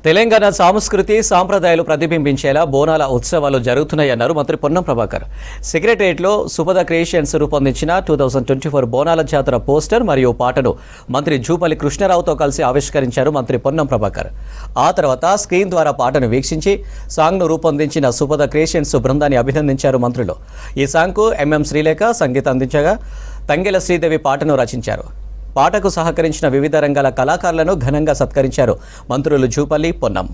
తెలంగాణ సంస్కృతి సాంప్రదాయాలు ప్రతిబింబించేలా బోనాల ఉత్సవాలు జరుగుతున్నాయన్నారు మంత్రి పొన్నం ప్రభాకర్. సెక్రటరియట్లో సుపద క్రియేషన్స్ రూపొందించిన 2024 బోనాల జాతర పోస్టర్ మరియు పాటను మంత్రి జూపల్లి కృష్ణారావుతో కలిసి ఆవిష్కరించారు మంత్రి పొన్నం ప్రభాకర్. ఆ తర్వాత స్క్రీన్ ద్వారా పాటను వీక్షించి సాంగ్ను రూపొందించిన సుపద క్రియేషన్స్ బృందాన్ని అభినందించారు మంత్రులు. ఈ సాంగ్కు ఎంఎం శ్రీలేఖ సంగీతం అందించగా తంగెల శ్రీదేవి పాటను రచించారు. పాటకు సహకరించిన వివిధ రంగాల కళాకారులను ఘనంగా సత్కరించారు మంత్రులు జూపల్లి, పొన్నం.